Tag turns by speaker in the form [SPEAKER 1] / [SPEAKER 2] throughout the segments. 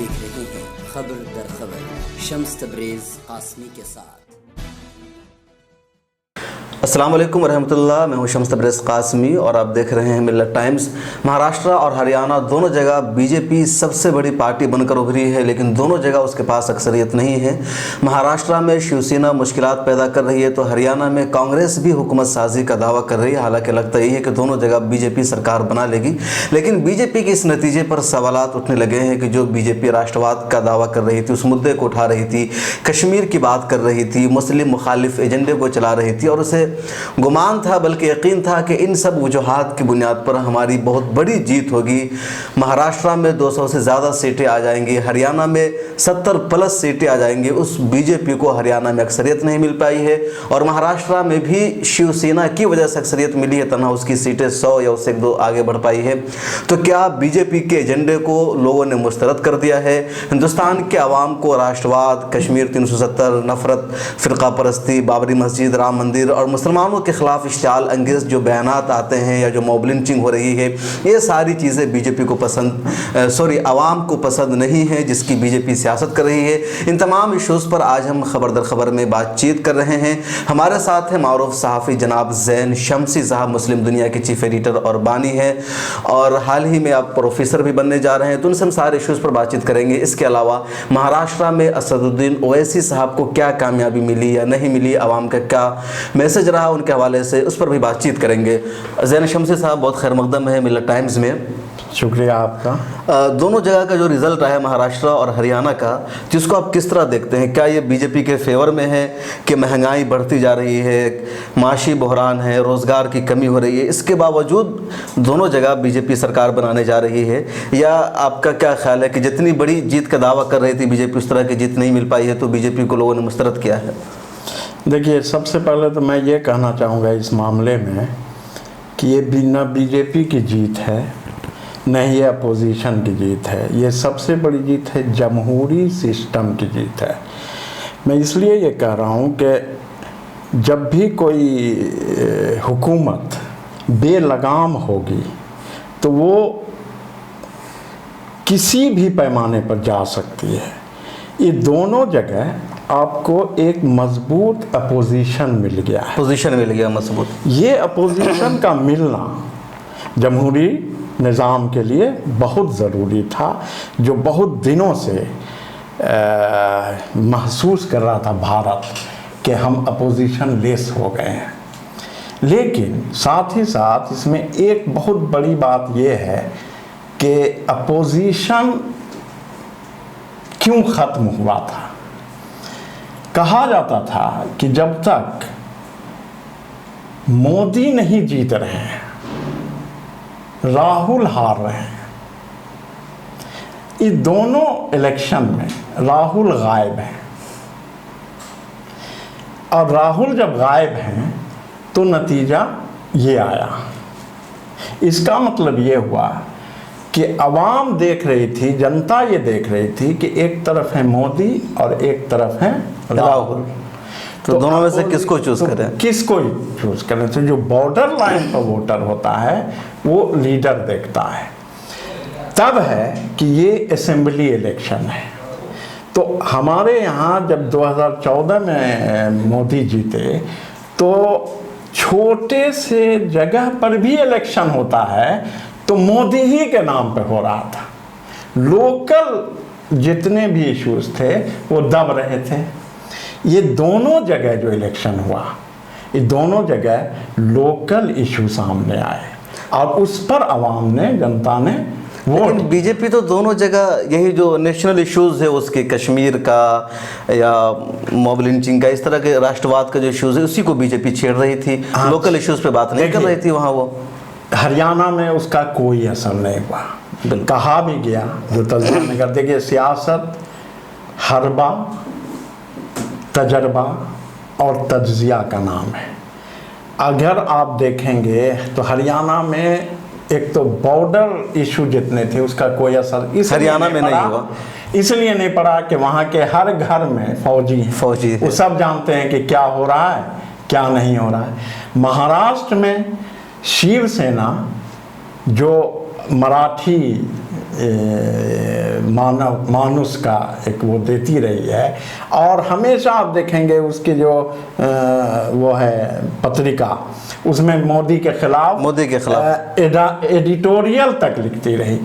[SPEAKER 1] देख रहे हैं खबर दर खबर शम्स तबरेज़ कासमी के साथ। अस्सलाम वालेकुम रहमतुल्लाह, मैं हूं शम्स तबरेज़ कासमी और आप देख रहे हैं मिल्लत टाइम्स। महाराष्ट्र और हरियाणा दोनों जगह बीजेपी सबसे बड़ी पार्टी बनकर उभरी है, लेकिन दोनों जगह उसके पास अक्सरियत नहीं है। महाराष्ट्र में शिवसेना मुश्किलात पैदा कर रही है तो हरियाणा में कांग्रेस भी हुकूमत साजी का दावा कर रही है। हालांकि लगता यही है कि दोनों जगह बीजेपी सरकार बना लेगी, लेकिन बीजेपी के इस नतीजे पर सवालात उठने लगे हैं कि जो बीजेपी राष्ट्रवाद का दावा कर रही थी, उस मुद्दे को उठा रही थी, कश्मीर की बात कर रही थी, मुस्लिम मुखालिफ एजेंडे को चला रही थी और उसे गुमान था बल्कि यकीन था कि इन सब वजूहात की बुनियाद पर हमारी बहुत बड़ी जीत होगी। महाराष्ट्र में 200 से ज़्यादा सीटें आ जाएंगी, हरियाणा में 70 प्लस सीटें आ जाएंगी। उस बीजेपी को हरियाणा में अक्सरियत नहीं मिल पाई है और महाराष्ट्र में भी शिवसेना की वजह से अक्सरियत मिली है, तनहा उसकी सीटें 100 या उससे 2 आगे बढ़ पाई है। तो क्या बीजेपी के एजेंडे को लोगों ने मुस्तरद कर दिया है? हिंदुस्तान के अवाम को राष्ट्रवाद, कश्मीर 370, नफरत, फ़िरका परस्ती, बाबरी मस्जिद, राम मंदिर और मुसलमानों के खिलाफ इश्तियाल अंगेज़ जो बयानात आते हैं या जो मॉब लिंचिंग हो रही है, ये सारी चीज़ें बीजेपी को आवाम को पसंद नहीं है, जिसकी बीजेपी सियासत कर रही है। इन तमाम इशूज़ पर आज हम खबर दर खबर में बातचीत कर रहे हैं। हमारे साथ हैं मारूफ सहाफ़ी जनाब ज़ैन शमसी साहब, मुस्लिम दुनिया के चीफ़ एडिटर और बानी हैं और हाल ही में आप प्रोफेसर भी बनने जा रहे हैं, तो उनसे हम सारे इशूज़ पर बातचीत करेंगे। इसके अलावा महाराष्ट्र में असदुद्दीन ओवैसी साहब को क्या कामयाबी मिली या नहीं मिली, आवाम का क्या मैसेज रहा उनके हवाले से, उस पर भी बातचीत करेंगे। ज़ैन शमसी साहब, बहुत खैर मकदम है मिल्लत टाइम्स में।
[SPEAKER 2] शुक्रिया आपका।
[SPEAKER 1] दोनों जगह का जो रिज़ल्ट आया महाराष्ट्र और हरियाणा का, जिसको आप किस तरह देखते हैं? क्या ये बीजेपी के फेवर में है कि महंगाई बढ़ती जा रही है, माशी बहरान है, रोज़गार की कमी हो रही है, इसके बावजूद दोनों जगह बीजेपी सरकार बनाने जा रही है? या आपका क्या ख्याल है कि जितनी बड़ी जीत का दावा कर रही थी बीजेपी, उस तरह की जीत नहीं मिल पाई है तो बीजेपी को लोगों ने मुस्तरद किया है?
[SPEAKER 2] देखिए, सबसे पहले तो मैं ये कहना चाहूँगा इस मामले में कि ये न बीजेपी की जीत है, न ही अपोजिशन की जीत है। ये सबसे बड़ी जीत है जमहूरी सिस्टम की जीत है। मैं इसलिए ये कह रहा हूँ कि जब भी कोई हुकूमत बेलगाम होगी तो वो किसी भी पैमाने पर जा सकती है। ये दोनों जगह आपको एक मजबूत अपोजिशन मिल गया है।
[SPEAKER 1] पोजीशन मिल गया मजबूत। ये
[SPEAKER 2] अपोजिशन का मिलना जमहूरी निज़ाम के लिए बहुत ज़रूरी था, जो बहुत दिनों से महसूस कर रहा था भारत कि हम अपोजिशन लेस हो गए हैं। लेकिन साथ ही साथ इसमें एक बहुत बड़ी बात यह है कि अपोजिशन क्यों ख़त्म हुआ था। कहा जाता था कि जब तक मोदी नहीं जीत रहे हैं, राहुल हार रहे हैं, इस दोनों इलेक्शन में राहुल गायब हैं और राहुल जब गायब हैं तो नतीजा ये आया। इसका मतलब ये हुआ कि अवाम देख रही थी, जनता ये देख रही थी कि एक तरफ है मोदी और एक तरफ है राहुल,
[SPEAKER 1] तो दोनों में से किसको चूज़ करें?
[SPEAKER 2] किसको चूज़ करें? तो जो बॉर्डर लाइन पर वोटर होता है वो लीडर देखता है। तब है कि ये असेंबली इलेक्शन है। तो हमारे यहाँ जब 2014 में मोदी जीते तो छोटे से जगह पर भी इलेक्शन होता है तो मोदी ही के नाम पे हो रहा था। लोकल जितने भी इश्यूज थे वो दब रहे थे। ये दोनों जगह जो इलेक्शन हुआ, ये दोनों जगह लोकल इशू सामने आए और उस पर आवाम ने, जनता ने वोट।
[SPEAKER 1] बीजेपी तो दोनों जगह यही जो नेशनल इश्यूज है उसके, कश्मीर का या मॉब लिंचिंग का, इस तरह के राष्ट्रवाद का जो इश्यूज है उसी को बीजेपी छेड़ रही थी। हाँ, लोकल इश्यूज पे बात नहीं कर रही थी वहाँ। वो
[SPEAKER 2] हरियाणा में उसका कोई असर नहीं हुआ। कहा भी गया जो तजर्बा कर, देखिए सियासत हरबा, तजर्बा और तज्जिया का नाम है। अगर आप देखेंगे तो हरियाणा में एक तो बॉर्डर इशू जितने थे उसका कोई असर इस
[SPEAKER 1] हरियाणा में नहीं हुआ,
[SPEAKER 2] इसलिए नहीं पड़ा कि वहाँ के हर घर में फौजी हैं। वो सब जानते हैं कि क्या हो रहा है, क्या नहीं हो रहा है। महाराष्ट्र में शिवसेना जो मराठी मानुष का एक वो देती रही है। और हमेशा आप देखेंगे उसके जो वो है पत्रिका, उसमें मोदी के खिलाफ एडिटोरियल तक लिखती रही।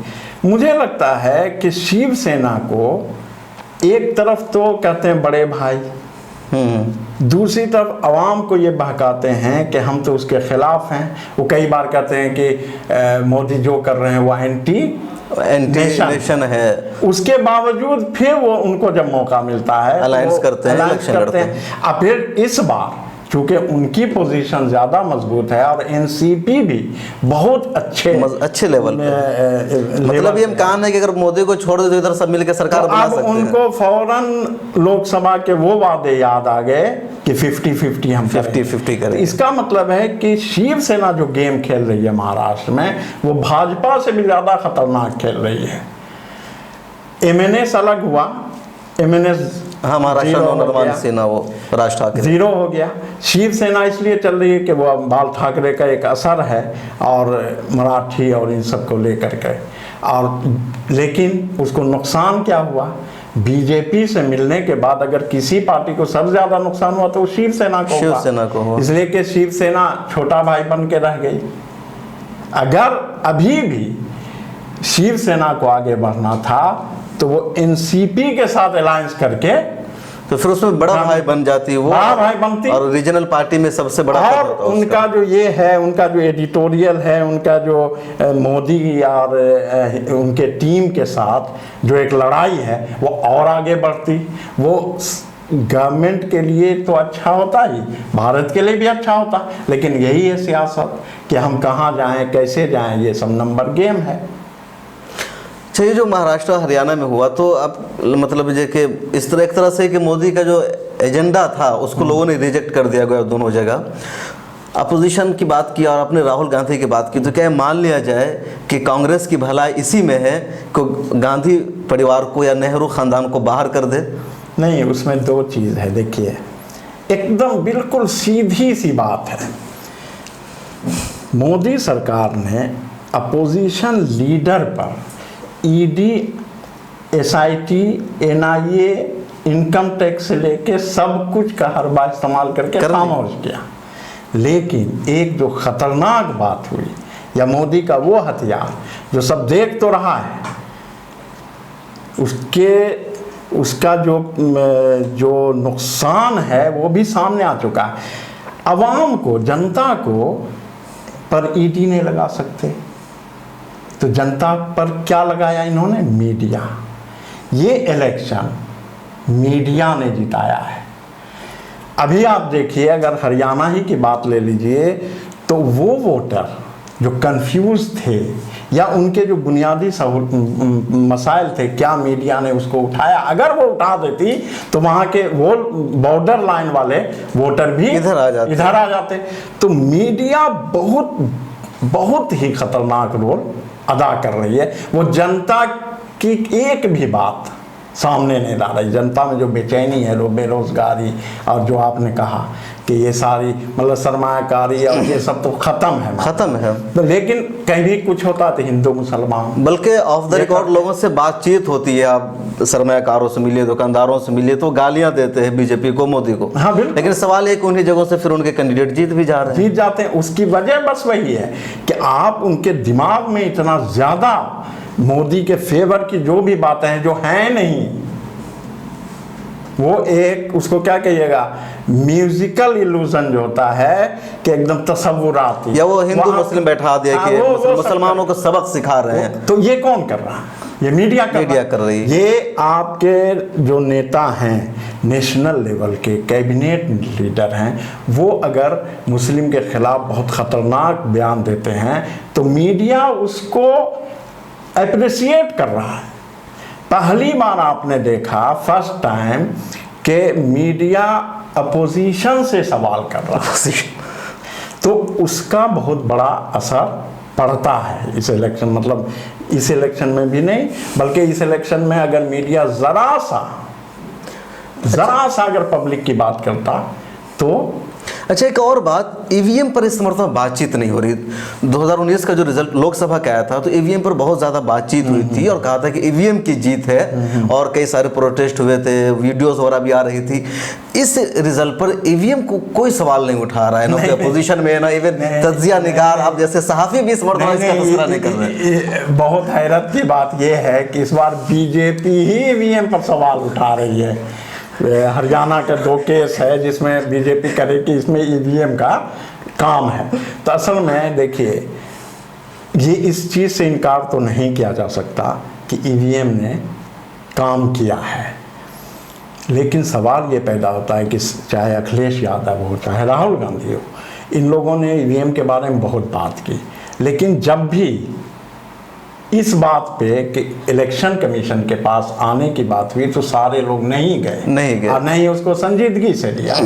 [SPEAKER 2] मुझे लगता है कि शिवसेना को एक तरफ तो कहते हैं बड़े भाई, दूसरी तरफ आवाम को ये बहकाते हैं कि हम तो उसके खिलाफ हैं। वो कई बार कहते हैं कि मोदी जो कर रहे हैं वो एंटी नेशन है। उसके बावजूद फिर वो उनको जब मौका मिलता है
[SPEAKER 1] अलायंस करते हैं।
[SPEAKER 2] अब फिर इस बार चूंकि उनकी पोजीशन ज़्यादा मजबूत है और एनसीपी भी बहुत अच्छे लेवल पे,
[SPEAKER 1] मतलब ये इम्कान है कि अगर मोदी को छोड़ दे तो इधर सब मिलकर सरकार बना सकते हैं।
[SPEAKER 2] उनको फौरन लोकसभा के वो वादे याद आ गए कि 50-50 हम
[SPEAKER 1] 50-50 करें।
[SPEAKER 2] इसका मतलब है कि शिवसेना जो गेम खेल रही है महाराष्ट्र में, वो भाजपा से भी ज़्यादा खतरनाक खेल रही है। एमएनएस अलग हुआ, एमएनएस
[SPEAKER 1] महाराष्ट्र नवनिर्माण सेना वो राज ठाकरे
[SPEAKER 2] जीरो हो गया। शिवसेना इसलिए चल रही है कि वो बाल ठाकरे का एक असर है और मराठी और इन सब को लेकर के, और लेकिन उसको नुकसान क्या हुआ, बीजेपी से मिलने के बाद अगर किसी पार्टी को सबसे ज्यादा नुकसान हुआ तो शिवसेना को हुआ। इसलिए कि शिवसेना छोटा भाई बन के रह गई। अगर अभी भी शिवसेना को आगे बढ़ना था तो वो एनसीपी के साथ अलायंस करके,
[SPEAKER 1] तो फिर उसमें बड़ा भाई बन जाती है, वो
[SPEAKER 2] बड़ा भाई बनती
[SPEAKER 1] और रीजनल पार्टी में सबसे बड़ा।
[SPEAKER 2] और उनका जो ये है, उनका जो एडिटोरियल है, उनका जो मोदी और उनके टीम के साथ जो एक लड़ाई है वो और आगे बढ़ती। वो गवर्नमेंट के लिए तो अच्छा होता ही, भारत के लिए भी अच्छा होता, लेकिन यही है सियासत कि हम कहाँ जाएं, कैसे जाएं, ये सब नंबर गेम है।
[SPEAKER 1] ये जो महाराष्ट्र हरियाणा में हुआ तो अब मतलब ये कि इस तरह एक तरह से कि मोदी का जो एजेंडा था उसको लोगों ने रिजेक्ट कर दिया गया दोनों जगह। अपोजिशन की बात की और आपने राहुल गांधी की बात की, तो क्या मान लिया जाए कि कांग्रेस की भलाई इसी में है कि गांधी परिवार को या नेहरू ख़ानदान को बाहर कर दे?
[SPEAKER 2] नहीं, उसमें दो चीज़ है। देखिए, एकदम बिल्कुल सीधी सी बात है, मोदी सरकार ने अपोजिशन लीडर पर ED, SIT, NIA, income tax से लेके सब कुछ का हरबा इस्तेमाल करके खामोश किया। लेकिन एक जो खतरनाक बात हुई, या मोदी का वो हथियार जो सब देख तो रहा है, उसका जो नुकसान है वो भी सामने आ चुका है। अवाम को, जनता को पर ईडी नहीं लगा सकते, तो जनता पर क्या लगाया इन्होंने? मीडिया। ये इलेक्शन मीडिया ने जिताया है। अभी आप देखिए, अगर हरियाणा ही की बात ले लीजिए तो वो वोटर जो कंफ्यूज थे या उनके जो बुनियादी मसाइल थे, क्या मीडिया ने उसको उठाया? अगर वो उठा देती तो वहाँ के वो बॉर्डर लाइन वाले वोटर भी इधर आ जाते। तो मीडिया बहुत ही खतरनाक रोल अदा कर रही है। वो जनता की एक भी बात सामने नहीं ला रही। जनता में जो बेचैनी है, वो बेरोजगारी, और जो आपने कहा कि ये सारी मतलब सरमायाकारी और ये सब तो खत्म है। तो लेकिन कहीं भी कुछ होता तो हिंदू मुसलमान,
[SPEAKER 1] बल्कि ऑफ द रिकॉर्ड लोगों से बातचीत होती है। आप सरमायाकारों से मिलिए, दुकानदारों से मिलिए, तो गालियां देते हैं बीजेपी को, मोदी को।
[SPEAKER 2] हाँ, बिल्कुल।
[SPEAKER 1] लेकिन सवाल एक, उन्हीं जगहों से फिर उनके कैंडिडेट जीत जाते हैं।
[SPEAKER 2] उसकी वजह बस वही है कि आप उनके दिमाग में इतना ज्यादा मोदी के फेवर की जो भी बातें हैं जो हैं नहीं, वो एक उसको क्या कहिएगा, म्यूजिकल इल्यूजन जो होता है कि एकदम तसव्वुरात,
[SPEAKER 1] या वो हिंदू मुस्लिम बैठा दिया कि मुसलमानों को सबक सिखा रहे हैं।
[SPEAKER 2] तो ये कौन कर रहा है? ये मीडिया कर रही है। ये आपके जो नेता हैं नेशनल लेवल के, कैबिनेट लीडर हैं, वो अगर मुस्लिम के खिलाफ बहुत खतरनाक बयान देते हैं तो मीडिया उसको अप्रिशिएट कर रहा है। पहली बार आपने देखा, फर्स्ट टाइम, कि मीडिया अपोजिशन से सवाल कर रहा है, तो उसका बहुत बड़ा असर पड़ता है इस इलेक्शन, मतलब इस इलेक्शन में भी नहीं बल्कि इस इलेक्शन में अगर मीडिया जरा सा अगर पब्लिक की बात करता तो।
[SPEAKER 1] अच्छा, एक और बात, ईवीएम पर इस मरतबा बातचीत नहीं हो रही। 2019 का जो रिजल्ट लोकसभा का आया था तो ईवीएम पर बहुत ज़्यादा बातचीत हुई थी और कहा था कि ईवीएम की जीत है और कई सारे प्रोटेस्ट हुए थे, वीडियोस वगैरह भी आ रही थी। इस रिजल्ट पर ईवीएम को कोई सवाल नहीं उठा रहा है, ना अपोजिशन में, ना इवन तज्जिया निगार आप जैसे सहाफ़ी भी इस मरतबा इसका तस्करा नहीं कर रहे।
[SPEAKER 2] बहुत हैरत की बात यह है कि इस बार बीजेपी ही ईवीएम पर सवाल उठा रही है। हरियाणा के 2 केस है जिसमें बीजेपी करे कि इसमें ईवीएम का काम है। तो असल में देखिए, ये इस चीज़ से इनकार तो नहीं किया जा सकता कि ईवीएम ने काम किया है, लेकिन सवाल ये पैदा होता है कि चाहे अखिलेश यादव हो, चाहे राहुल गांधी हो, इन लोगों ने ईवीएम के बारे में बहुत बात की, लेकिन जब भी इस बात पे कि इलेक्शन कमीशन के पास आने की बात हुई तो सारे लोग नहीं गए और नहीं उसको संजीदगी से लिया।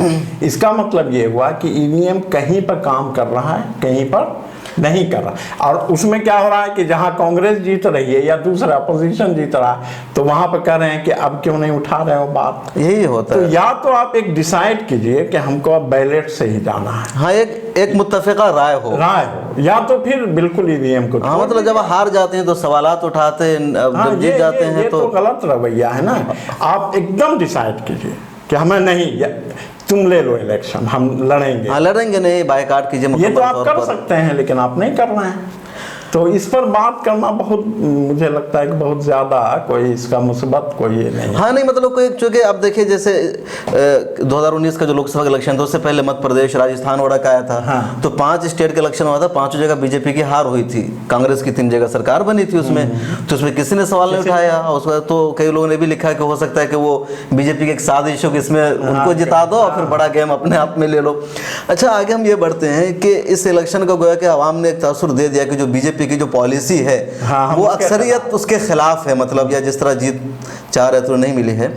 [SPEAKER 2] इसका मतलब ये हुआ कि ईवीएम कहीं पर काम कर रहा है, कहीं पर नहीं कर रहा। और उसमें क्या हो रहा है कि जहां कांग्रेस जीत रही है या दूसरा अपोजिशन जीत रहा है तो वहां पर कह रहे हैं कि अब क्यों नहीं उठा रहे हो बात।
[SPEAKER 1] यही होता है।
[SPEAKER 2] या तो आप एक डिसाइड कीजिए कि हमको अब बैलेट से ही जाना है,
[SPEAKER 1] हाँ, एक मुत्तफ़िक़ा राय हो,
[SPEAKER 2] या तो फिर बिल्कुल ईवीएम को।
[SPEAKER 1] हाँ, मतलब जब हार जाते हैं तो सवालात उठाते हैं, जब जीत जाते हैं तो
[SPEAKER 2] गलत रवैया है ना। आप एकदम डिसाइड कीजिए कि हमें नहीं, तुम ले लो इलेक्शन, हम लड़ेंगे।
[SPEAKER 1] हाँ, लड़ेंगे नहीं, बायकाट कीजिए।
[SPEAKER 2] ये तो आप कर सकते हैं, लेकिन आप नहीं कर रहे हैं। तो इस पर बात करना बहुत, मुझे लगता है कि बहुत ज़्यादा कोई इसका मुसीबत कोई ये नहीं।
[SPEAKER 1] हाँ, नहीं मतलब कोई, चूँकि अब देखिए जैसे 2019 का जो लोकसभा का इलेक्शन था उससे पहले मध्य प्रदेश, राजस्थान वगैरह का आया था।
[SPEAKER 2] हाँ।
[SPEAKER 1] तो 5 स्टेट का इलेक्शन हुआ था, 5 जगह बीजेपी की हार हुई थी, कांग्रेस की 3 जगह सरकार बनी थी उसमें। तो उसमें किसी ने सवाल नहीं उठाया। उसमें तो कई लोगों ने भी लिखा कि हो सकता है कि वो बीजेपी की एक साजिश हो कि इसमें उनको जिता दो और फिर बड़ा गेम अपने आप में ले लो। अच्छा, आगे हम ये बढ़ते हैं कि इस इलेक्शन को गोया कि आवाम ने एक तासुर दे दिया कि जो बीजेपी की जो पॉलिसी है वो अक्सरियत उसके खिलाफ है, मतलब या जिस तरह जीत चाह रहे तो नहीं मिली है।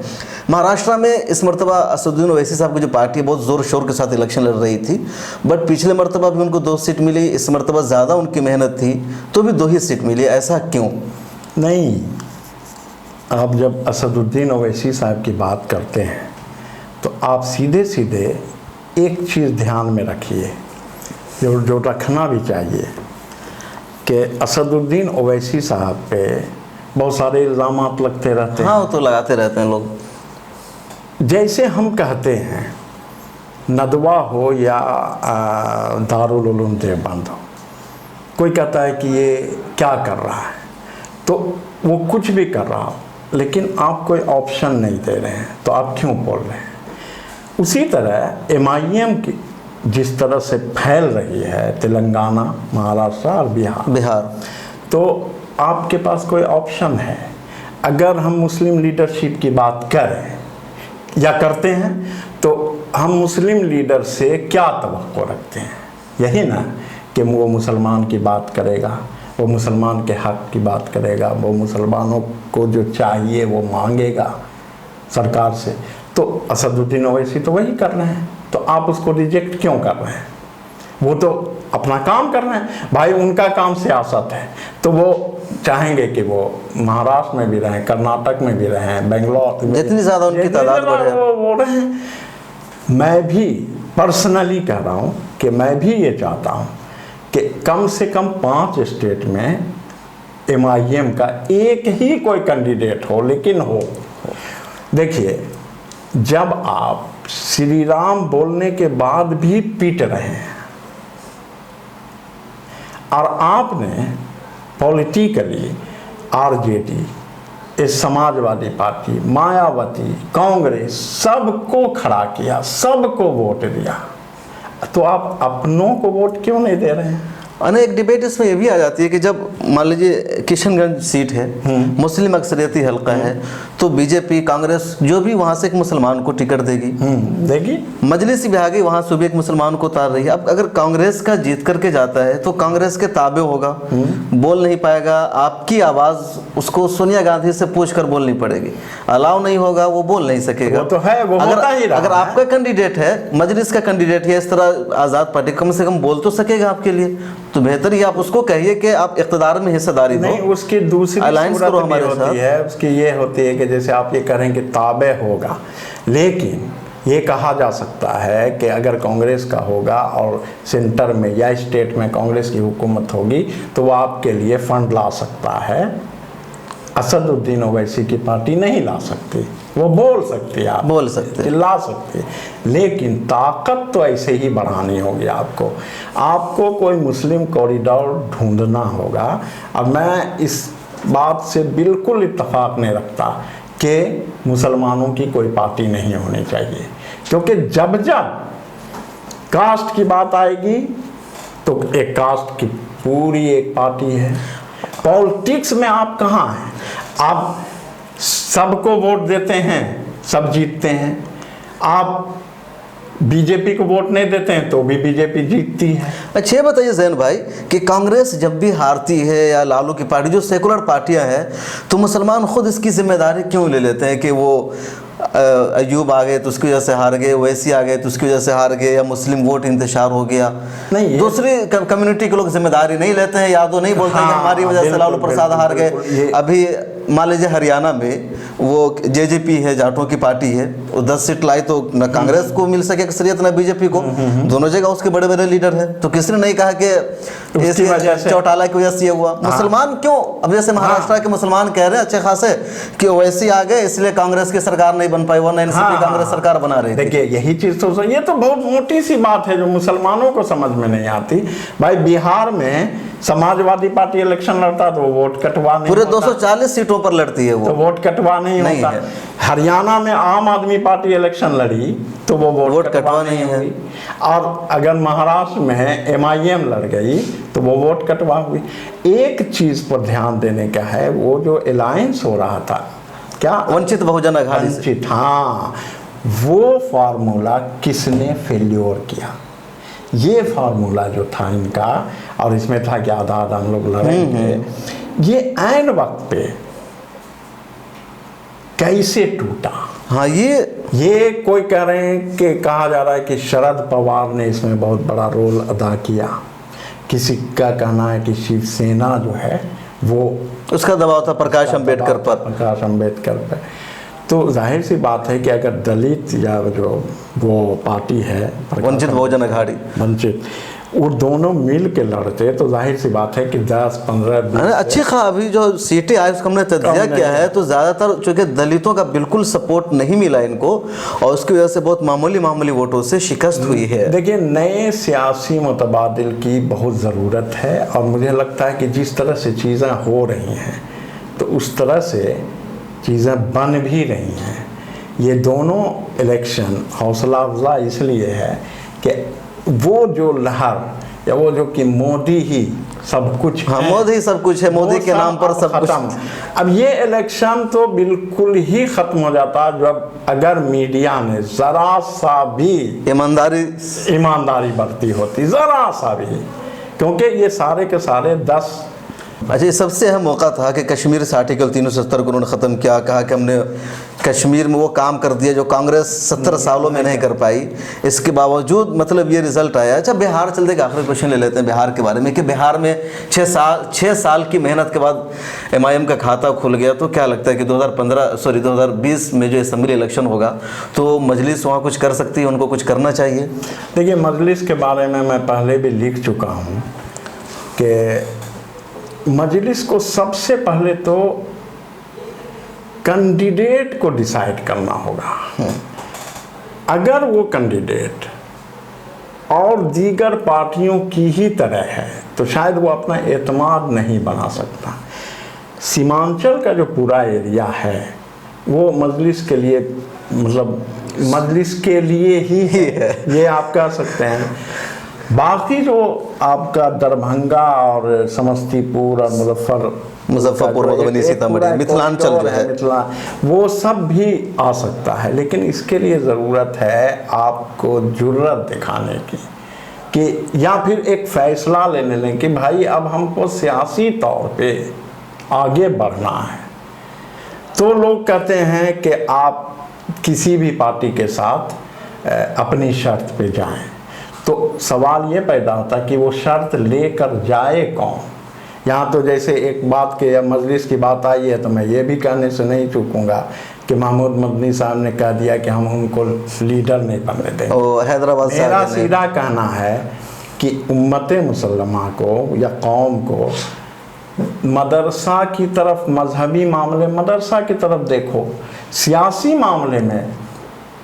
[SPEAKER 1] महाराष्ट्र में इस मरतबा असदुद्दीन ओवैसी साहब की जो पार्टी है बहुत ज़ोर शोर के साथ इलेक्शन लड़ रही थी, बट पिछले मरतबा भी उनको 2 सीट मिली, इस मरतबा ज़्यादा उनकी मेहनत थी तो भी 2 ही सीट मिली। ऐसा क्यों?
[SPEAKER 2] नहीं, आप जब असदुद्दीन ओवैसी साहब की बात करते हैं तो आप सीधे सीधे एक चीज़ ध्यान में रखिए, जो रखना भी चाहिए, कि असदुद्दीन ओवैसी साहब पे बहुत सारे इल्ज़ामात लगते रहते हैं।
[SPEAKER 1] हाँ, वो तो लगाते रहते हैं लोग।
[SPEAKER 2] जैसे हम कहते हैं नदवा हो या दारुल उलूम देवबंद हो, कोई कहता है कि ये क्या कर रहा है, तो वो कुछ भी कर रहा हो, लेकिन आप कोई ऑप्शन नहीं दे रहे हैं तो आप क्यों बोल रहे हैं। उसी तरह MIM की जिस तरह से फैल रही है तेलंगाना, महाराष्ट्र और बिहार, तो आपके पास कोई ऑप्शन है। अगर हम मुस्लिम लीडरशिप की बात करें या करते हैं तो हम मुस्लिम लीडर से क्या तवक्को रखते हैं? यही ना कि वो मुसलमान की बात करेगा, वो मुसलमान के हक़ की बात करेगा, वो मुसलमानों को जो चाहिए वो मांगेगा सरकार से। तो असदुद्दीन ओवैसी तो वही कर रहे हैं, तो आप उसको रिजेक्ट क्यों कर रहे हैं? वो तो अपना काम कर रहे हैं भाई, उनका काम सियासत है, तो वो चाहेंगे कि वो महाराष्ट्र में भी रहें, कर्नाटक में भी रहें, बेंगलोर में,
[SPEAKER 1] जितनी ज़्यादा उनकी तादाद बढ़े
[SPEAKER 2] वो रहें। मैं भी पर्सनली कह रहा हूँ कि मैं भी ये चाहता हूँ कि कम से कम 5 स्टेट में MIM का एक ही कोई कैंडिडेट हो, लेकिन हो। देखिए, जब आप श्री राम बोलने के बाद भी पीट रहे हैं और आपने पॉलिटिकली RJD, इस समाजवादी पार्टी, मायावती, कांग्रेस, सबको खड़ा किया, सबको वोट दिया, तो आप अपनों को वोट क्यों नहीं दे रहे हैं?
[SPEAKER 1] एक डिबेट इसमें ये भी आ जाती है कि जब मान लीजिए किशनगंज सीट है, मुस्लिम अक्सरियती हल्का है, तो बीजेपी, कांग्रेस जो भी वहाँ से एक मुसलमान को टिकट देगी, मजलिस भी आ गई, वहाँ से भी एक मुसलमान को उतार रही है। अब अगर कांग्रेस का जीत करके जाता है तो कांग्रेस के ताबे होगा, बोल नहीं पाएगा, आपकी आवाज़ उसको सोनिया गांधी से पूछ कर बोलनी पड़ेगी, अलाउ नहीं होगा, वो बोल नहीं सकेगा।
[SPEAKER 2] वो तो है, वो होता ही रहा
[SPEAKER 1] अगर आपका कैंडिडेट है, मजलिस का कैंडिडेट है, इस तरह आज़ाद पार्टी कम से कम बोल तो सकेगा आपके लिए, तो बेहतर ही आप उसको कहिए कि आप इक़्तिदार में हिस्सेदारी दो।
[SPEAKER 2] नहीं, उसकी दूसरी
[SPEAKER 1] अलायंस करो हमारे साथ।
[SPEAKER 2] है, उसकी ये होती है कि जैसे आप ये करें कि ताबे होगा, लेकिन ये कहा जा सकता है कि अगर कांग्रेस का होगा और सेंटर में या स्टेट में कांग्रेस की हुकूमत होगी तो वो आपके लिए फंड ला सकता है। असदुद्दीन ओवैसी की पार्टी नहीं ला सकती, वो बोल सकती है, आप
[SPEAKER 1] बोल सकते
[SPEAKER 2] कि ला सकती है, लेकिन ताकत तो ऐसे ही बढ़ानी होगी आपको कोई मुस्लिम कॉरिडोर ढूंढना होगा। अब मैं इस बात से बिल्कुल इत्तेफाक नहीं रखता कि मुसलमानों की कोई पार्टी नहीं होनी चाहिए, क्योंकि जब जब कास्ट की बात आएगी तो एक कास्ट की पूरी एक पार्टी है। पॉलिटिक्स में आप कहाँ हैं? आप सबको वोट देते हैं, सब जीतते हैं। आप बीजेपी को वोट नहीं देते हैं तो भी बीजेपी जीतती है।
[SPEAKER 1] अच्छा, ये बताइए जैन भाई कि कांग्रेस जब भी हारती है या लालू की पार्टी, जो सेकुलर पार्टियां हैं, तो मुसलमान खुद इसकी जिम्मेदारी क्यों ले लेते हैं कि वो अयूब आ गए तो उसकी वजह से हार गए, वैसी आ गए तो उसकी वजह से हार गए, या मुस्लिम वोट इंतशार हो गया? नहीं, दूसरी कम्युनिटी के लोग जिम्मेदारी नहीं लेते हैं, यादव नहीं बोलते हैं कि हमारी वजह से लालू प्रसाद हार गए। अभी मान लीजिए हरियाणा में वो जेजेपी है, जाटों की पार्टी है, वो 10 सीट लाई तो न कांग्रेस को मिल सके अक्सरियत न बीजेपी को, दोनों जगह उसके बड़े बड़े लीडर है, तो किसी ने नहीं कहा कि चौटाला की वजह से ये हुआ। मुसलमान क्यों, अब जैसे महाराष्ट्र के मुसलमान कह रहे हैं अच्छे खासे कि ओवैसी आ गए इसलिए कांग्रेस की सरकार नहीं बन पाई, वरना एनसीपी कांग्रेस सरकार बना रही थी।
[SPEAKER 2] देखिए यही चीज तो ये तो बहुत मोटी सी बात है जो मुसलमानों को समझ में नहीं आती। भाई बिहार में समाजवादी पार्टी इलेक्शन लड़ता तो वोट कटवा नहीं,
[SPEAKER 1] पूरे 240 सीटों पर लड़ती है वो,
[SPEAKER 2] तो वोट कटवा नहीं होता है। हरियाणा में आम आदमी पार्टी इलेक्शन लड़ी तो वो वोट कटवा नहीं हुई। और अगर महाराष्ट्र में MIM लड़ गई तो वो वोट कटवा हुई। एक चीज पर ध्यान देने का है, वो जो अलायंस हो रहा था, क्या
[SPEAKER 1] वंचित बहुजन अघाड़ी से,
[SPEAKER 2] हाँ, वो फार्मूला किसने फेल्योर किया? ये फार्मूला जो था इनका, और इसमें था कि आधा आधा हम लोग लड़ेंगे, ये ऐन वक्त पे कैसे टूटा?
[SPEAKER 1] हाँ,
[SPEAKER 2] ये कोई कह रहे हैं कि कहा जा रहा है कि शरद पवार ने इसमें बहुत बड़ा रोल अदा किया। किसी का कहना है कि शिवसेना जो है वो, उसका
[SPEAKER 1] दबाव था प्रकाश अंबेडकर
[SPEAKER 2] पर। तो जाहिर सी बात है कि अगर दलित या जो वो पार्टी है
[SPEAKER 1] वंचित बहुजन अघाड़ी,
[SPEAKER 2] वंचित, वो दोनों मिल के लड़ते तो जाहिर सी बात है कि 10, 15, 20
[SPEAKER 1] अच्छी अभी जो सीटें आई उसका हमने तज्जिया किया है तो ज़्यादातर चूँकि दलितों का बिल्कुल सपोर्ट नहीं मिला इनको, और उसकी वजह से बहुत मामूली वोटों से शिकस्त हुई है।
[SPEAKER 2] देखिए नए सियासी मुतबादिल की बहुत ज़रूरत है, और मुझे लगता है कि जिस तरह से चीज़ें हो रही हैं तो उस तरह से चीज़ें बन भी रही हैं। ये दोनों इलेक्शन हौसला अफजा इसलिए है कि वो जो लहर या वो जो कि मोदी ही सब कुछ है,
[SPEAKER 1] हाँ, मोदी सब कुछ है, मोदी के नाम पर सब कुछ।
[SPEAKER 2] अब ये इलेक्शन तो बिल्कुल ही खत्म हो जाता जब अगर मीडिया ने जरा सा भी ईमानदारी बरती होती, जरा सा भी, क्योंकि ये सारे के सारे 10।
[SPEAKER 1] अच्छा, ये सबसे अहम मौका था कि कश्मीर से आर्टिकल 370 को उन्होंने ख़त्म किया, कहा कि हमने कश्मीर में वो काम कर दिया जो कांग्रेस 70 सालों में नहीं कर पाई, इसके बावजूद मतलब ये रिजल्ट आया। अच्छा, बिहार चलते एक आखिरी क्वेश्चन ले लेते हैं बिहार के बारे में कि बिहार में 6 साल की मेहनत के बाद MIM का खाता खुल गया, तो क्या लगता है कि 2020 में जो असेंबली इलेक्शन होगा तो मजलिस वहाँ कुछ कर सकती है, उनको कुछ करना चाहिए?
[SPEAKER 2] देखिए मजलिस के बारे में मैं पहले भी लिख चुका हूँ कि मजलिस को सबसे पहले तो कैंडिडेट को डिसाइड करना होगा। अगर वो कैंडिडेट और दीगर पार्टियों की ही तरह है तो शायद वो अपना एतमाद नहीं बना सकता। सीमांचल का जो पूरा एरिया है वो मजलिस के लिए, मतलब मजलिस के लिए ही है, ये आप कह सकते हैं। बाकी जो आपका दरभंगा और समस्तीपुर और
[SPEAKER 1] मुजफ्फरपुर, मधुबनी, सीतामढ़ी, मिथिलांचल जो है
[SPEAKER 2] वो सब भी आ सकता है, लेकिन इसके लिए ज़रूरत है आपको जुर्रत दिखाने की, कि या फिर एक फ़ैसला लेने लें कि भाई अब हमको सियासी तौर पे आगे बढ़ना है। तो लोग कहते हैं कि आप किसी भी पार्टी के साथ अपनी शर्त पे जाएं, तो सवाल ये पैदा होता है कि वो शर्त लेकर जाए कौन। यहाँ तो जैसे एक बात के मजलिस की बात आई है तो मैं ये भी कहने से नहीं चूकूँगा कि महमूद मदनी साहब ने कह दिया कि हम उनको लीडर नहीं बनने देंगे।
[SPEAKER 1] ओ हैदराबाद से
[SPEAKER 2] मेरा
[SPEAKER 1] आगे नहीं।
[SPEAKER 2] सीधा कहना है कि उम्मत मुसल्लमा को या कौम को मदरसा की तरफ, मजहबी मामले मदरसा की तरफ देखो, सियासी मामले में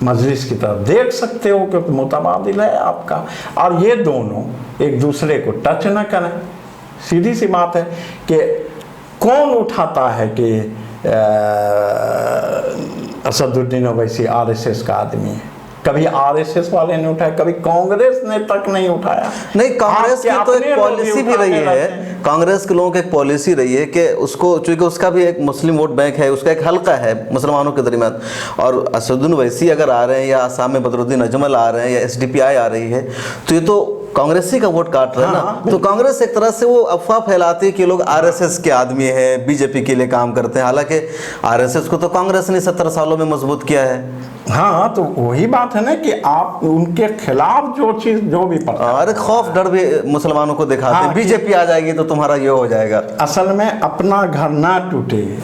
[SPEAKER 2] मजलिस की तरफ देख सकते हो क्योंकि मुतबादिल है आपका। और ये दोनों एक दूसरे को टच न करें। सीधी सी बात है कि कौन उठाता है कि असदुद्दीन ओवैसी आरएसएस का आदमी है? कभी आरएसएस वाले ने उठाया, कभी कांग्रेस ने तक नहीं उठाया।
[SPEAKER 1] नहीं, कांग्रेस की तो एक पॉलिसी भी रही है, कांग्रेस के लोगों की एक पॉलिसी रही है कि उसको, चूंकि उसका भी एक मुस्लिम वोट बैंक है, उसका एक हल्का है मुसलमानों के दरमियान, और असदुद्दीन ओवैसी अगर आ रहे हैं या आसाम में बदरुद्दीन अजमल आ रहे हैं या एसडीपीआई आ रही है, तो ये तो कांग्रेसी का वोट काट रहे हैं ना। तो कांग्रेस एक तरह से वो अफवाह फैलाती है कि लोग आरएसएस के आदमी हैं, बीजेपी के लिए काम करते हैं, हालांकि आरएसएस को तो कांग्रेस ने 70 सालों में मजबूत किया है।
[SPEAKER 2] हाँ, तो वही बात है ना कि आप उनके खिलाफ जो चीज जो भी पढ़ते हैं,
[SPEAKER 1] अरे खौफ डर भी मुसलमानों को दिखाते हैं,
[SPEAKER 2] हाँ,
[SPEAKER 1] बीजेपी आ जाएगी तो तुम्हारा ये हो जाएगा।
[SPEAKER 2] असल में अपना घर ना टूटे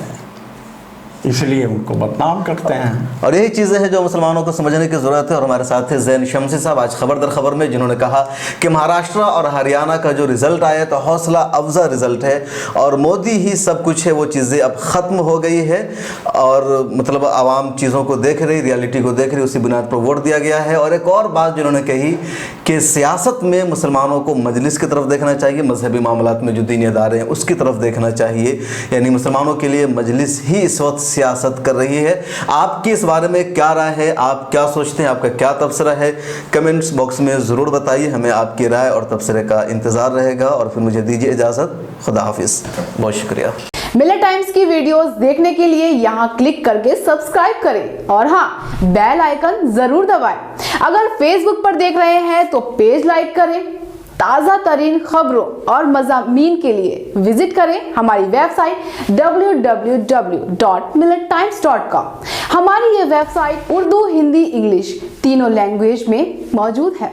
[SPEAKER 2] इसलिए उनको बदनाम करते हैं।
[SPEAKER 1] और यही चीज़ें हैं जो मुसलमानों को समझने की ज़रूरत है। और हमारे साथ थे ज़ैन शमसी साहब आज खबर दर खबर में, जिन्होंने कहा कि महाराष्ट्र और हरियाणा का जो रिज़ल्ट आया तो हौसला अफजा रिज़ल्ट है और मोदी ही सब कुछ है, वो चीज़ें अब ख़त्म हो गई है और मतलब आवाम चीज़ों को देख रही, रियलिटी को देख रही, उसी बुनियाद पर वोट दिया गया है। और एक और बात जिन्होंने कही कि सियासत में मुसलमानों को मजलिस की तरफ देखना चाहिए, मजहबी मामलात में जो दीनी अदारे हैं उसकी तरफ देखना चाहिए, यानी मुसलमानों के लिए मजलिस ही इस वक्त सियासत कर रही है। आपकी इस बारे में क्या राय है, आप क्या सोचते हैं, आपका क्या तबसरा है, कमेंट्स बॉक्स में ज़रूर बताइए। हमें आपकी राय और तबसरे का इंतज़ार रहेगा। और फिर मुझे दीजिए इजाज़त, खुदा हाफिज़, बहुत शुक्रिया।
[SPEAKER 3] मिलत टाइम्स की वीडियोस देखने के लिए यहाँ क्लिक करके सब्सक्राइब करें और हाँ, बेल आइकन जरूर दबाएं। अगर फेसबुक पर देख रहे हैं तो पेज लाइक करें। ताज़ा तरीन खबरों और मज़ामीन के लिए विजिट करें हमारी वेबसाइट www.millettimes.com। हमारी ये वेबसाइट उर्दू, हिंदी, इंग्लिश तीनों लैंग्वेज में मौजूद है।